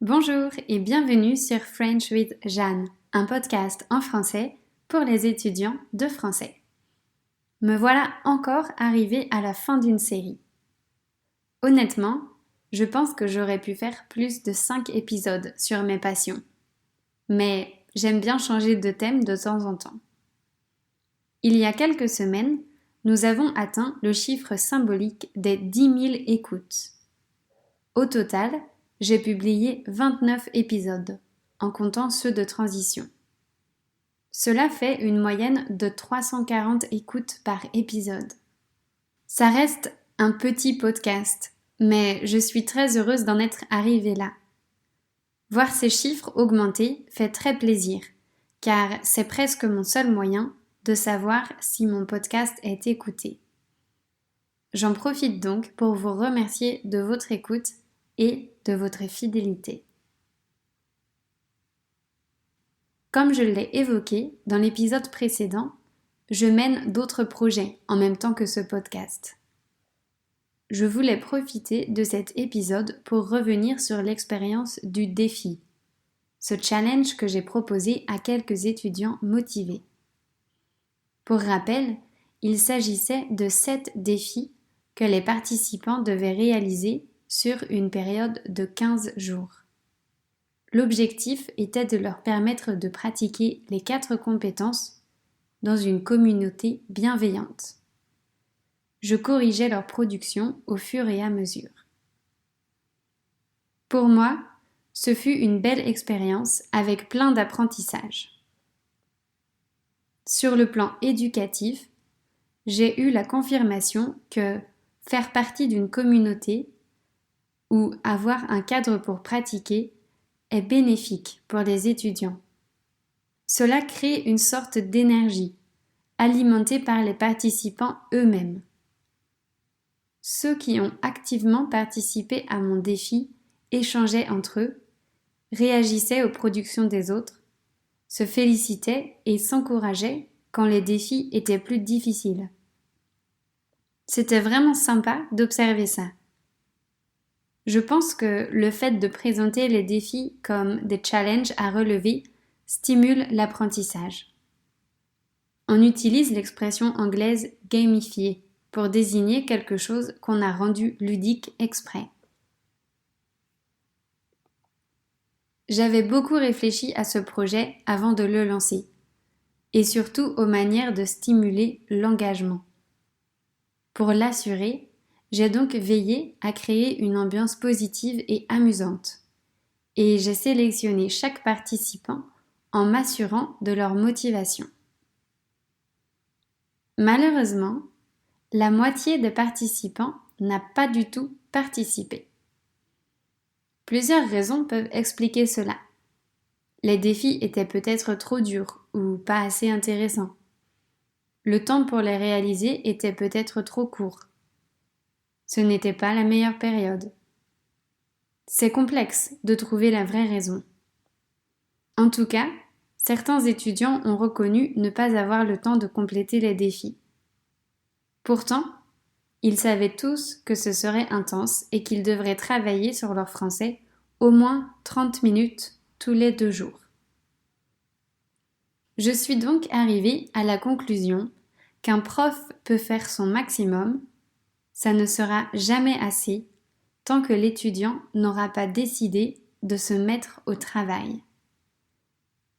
Bonjour et bienvenue sur French with Jeanne, un podcast en français pour les étudiants de français. Me voilà encore arrivée à la fin d'une série. Honnêtement, je pense que j'aurais pu faire plus de 5 épisodes sur mes passions. Mais j'aime bien changer de thème de temps en temps. Il y a quelques semaines, nous avons atteint le chiffre symbolique des 10 000 écoutes. Au total, j'ai publié 29 épisodes, en comptant ceux de transition. Cela fait une moyenne de 340 écoutes par épisode. Ça reste un petit podcast, mais je suis très heureuse d'en être arrivée là. Voir ces chiffres augmenter fait très plaisir, car c'est presque mon seul moyen de savoir si mon podcast est écouté. J'en profite donc pour vous remercier de votre écoute et de votre fidélité. Comme je l'ai évoqué dans l'épisode précédent, je mène d'autres projets en même temps que ce podcast. Je voulais profiter de cet épisode pour revenir sur l'expérience du défi, ce challenge que j'ai proposé à quelques étudiants motivés. Pour rappel, il s'agissait de 7 défis que les participants devaient réaliser sur une période de 15 jours. L'objectif était de leur permettre de pratiquer les 4 compétences dans une communauté bienveillante. Je corrigeais leur production au fur et à mesure. Pour moi, ce fut une belle expérience avec plein d'apprentissages. Sur le plan éducatif, j'ai eu la confirmation que faire partie d'une communauté ou avoir un cadre pour pratiquer est bénéfique pour les étudiants. Cela crée une sorte d'énergie, alimentée par les participants eux-mêmes. Ceux qui ont activement participé à mon défi échangeaient entre eux, réagissaient aux productions des autres, se félicitaient et s'encourageaient quand les défis étaient plus difficiles. C'était vraiment sympa d'observer ça. Je pense que le fait de présenter les défis comme des challenges à relever stimule l'apprentissage. On utilise l'expression anglaise « gamifier » pour désigner quelque chose qu'on a rendu ludique exprès. J'avais beaucoup réfléchi à ce projet avant de le lancer, et surtout aux manières de stimuler l'engagement. Pour l'assurer, j'ai donc veillé à créer une ambiance positive et amusante, et j'ai sélectionné chaque participant en m'assurant de leur motivation. Malheureusement, la moitié des participants n'a pas du tout participé. Plusieurs raisons peuvent expliquer cela. Les défis étaient peut-être trop durs ou pas assez intéressants. Le temps pour les réaliser était peut-être trop court. Ce n'était pas la meilleure période. C'est complexe de trouver la vraie raison. En tout cas, certains étudiants ont reconnu ne pas avoir le temps de compléter les défis. Pourtant, ils savaient tous que ce serait intense et qu'ils devraient travailler sur leur français au moins 30 minutes tous les 2 jours. Je suis donc arrivée à la conclusion qu'un prof peut faire son maximum, ça ne sera jamais assez tant que l'étudiant n'aura pas décidé de se mettre au travail.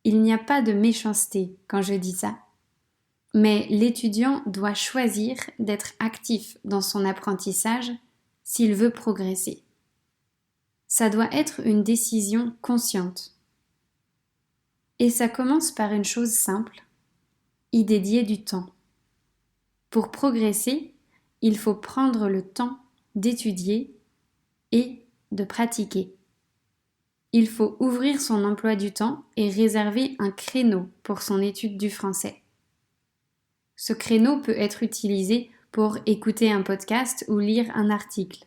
Il n'y a pas de méchanceté quand je dis ça, mais l'étudiant doit choisir d'être actif dans son apprentissage s'il veut progresser. Ça doit être une décision consciente. Et ça commence par une chose simple, y dédier du temps. Pour progresser, il faut prendre le temps d'étudier et de pratiquer. Il faut ouvrir son emploi du temps et réserver un créneau pour son étude du français. Ce créneau peut être utilisé pour écouter un podcast ou lire un article,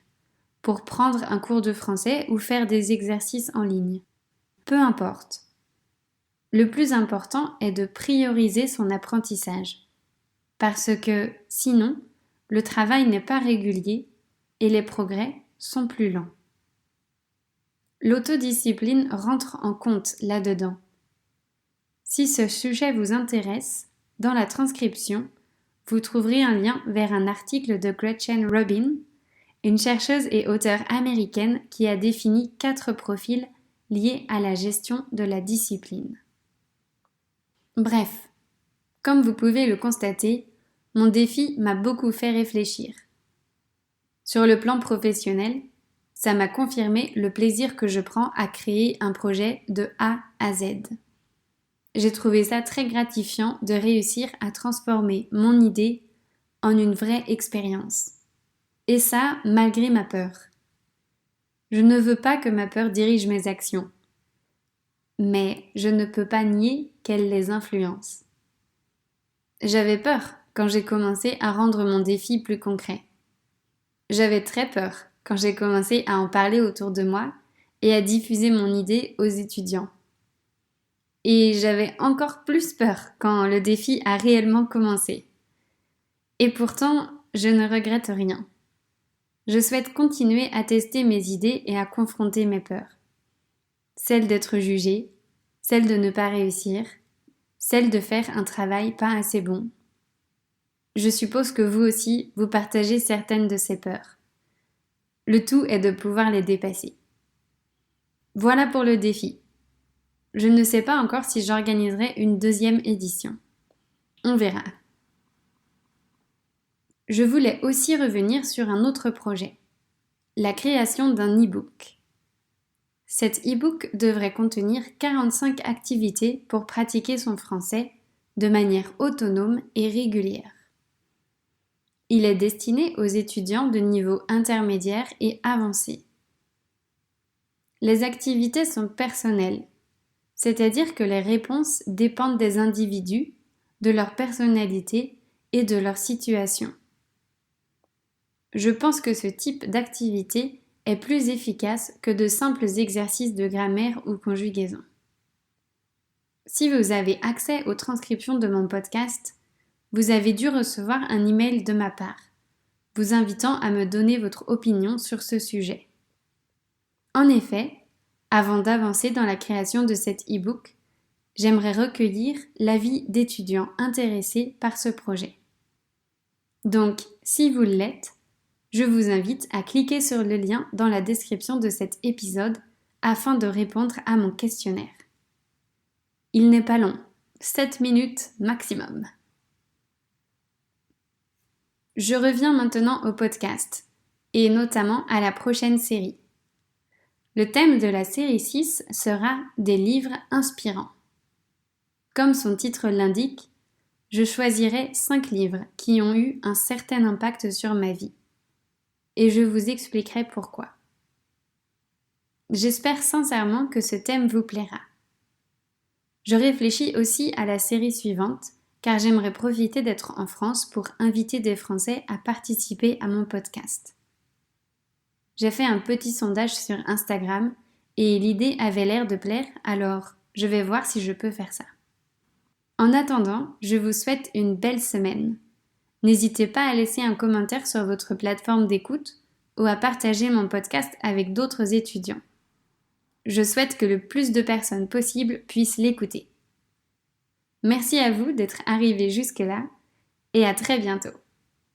pour prendre un cours de français ou faire des exercices en ligne. Peu importe. Le plus important est de prioriser son apprentissage, parce que sinon, le travail n'est pas régulier et les progrès sont plus lents. l'autodiscipline rentre en compte là-dedans. Si ce sujet vous intéresse, dans la transcription, vous trouverez un lien vers un article de Gretchen Rubin, une chercheuse et auteure américaine qui a défini 4 profils liés à la gestion de la discipline. Bref, comme vous pouvez le constater, mon défi m'a beaucoup fait réfléchir. Sur le plan professionnel, ça m'a confirmé le plaisir que je prends à créer un projet de A à Z. J'ai trouvé ça très gratifiant de réussir à transformer mon idée en une vraie expérience. Et ça, malgré ma peur. Je ne veux pas que ma peur dirige mes actions, mais je ne peux pas nier qu'elle les influence. J'avais peur quand j'ai commencé à rendre mon défi plus concret. J'avais très peur quand j'ai commencé à en parler autour de moi et à diffuser mon idée aux étudiants. Et j'avais encore plus peur quand le défi a réellement commencé. Et pourtant, je ne regrette rien. Je souhaite continuer à tester mes idées et à confronter mes peurs. Celle d'être jugée, celle de ne pas réussir, celle de faire un travail pas assez bon. Je suppose que vous aussi, vous partagez certaines de ces peurs. Le tout est de pouvoir les dépasser. Voilà pour le défi. Je ne sais pas encore si j'organiserai une 2e édition. On verra. Je voulais aussi revenir sur un autre projet, la création d'un e-book. Cet e-book devrait contenir 45 activités pour pratiquer son français de manière autonome et régulière. Il est destiné aux étudiants de niveau intermédiaire et avancé. Les activités sont personnelles, c'est-à-dire que les réponses dépendent des individus, de leur personnalité et de leur situation. Je pense que ce type d'activité est plus efficace que de simples exercices de grammaire ou conjugaison. Si vous avez accès aux transcriptions de mon podcast, vous avez dû recevoir un email de ma part, vous invitant à me donner votre opinion sur ce sujet. En effet, avant d'avancer dans la création de cet e-book, j'aimerais recueillir l'avis d'étudiants intéressés par ce projet. Donc, si vous l'êtes, je vous invite à cliquer sur le lien dans la description de cet épisode afin de répondre à mon questionnaire. Il n'est pas long, 7 minutes maximum. Je reviens maintenant au podcast, et notamment à la prochaine série. Le thème de la série 6 sera des livres inspirants. Comme son titre l'indique, je choisirai 5 livres qui ont eu un certain impact sur ma vie. Et je vous expliquerai pourquoi. J'espère sincèrement que ce thème vous plaira. Je réfléchis aussi à la série suivante, car j'aimerais profiter d'être en France pour inviter des Français à participer à mon podcast. J'ai fait un petit sondage sur Instagram et l'idée avait l'air de plaire, alors je vais voir si je peux faire ça. En attendant, je vous souhaite une belle semaine. N'hésitez pas à laisser un commentaire sur votre plateforme d'écoute ou à partager mon podcast avec d'autres étudiants. Je souhaite que le plus de personnes possible puissent l'écouter. Merci à vous d'être arrivés jusque-là et à très bientôt.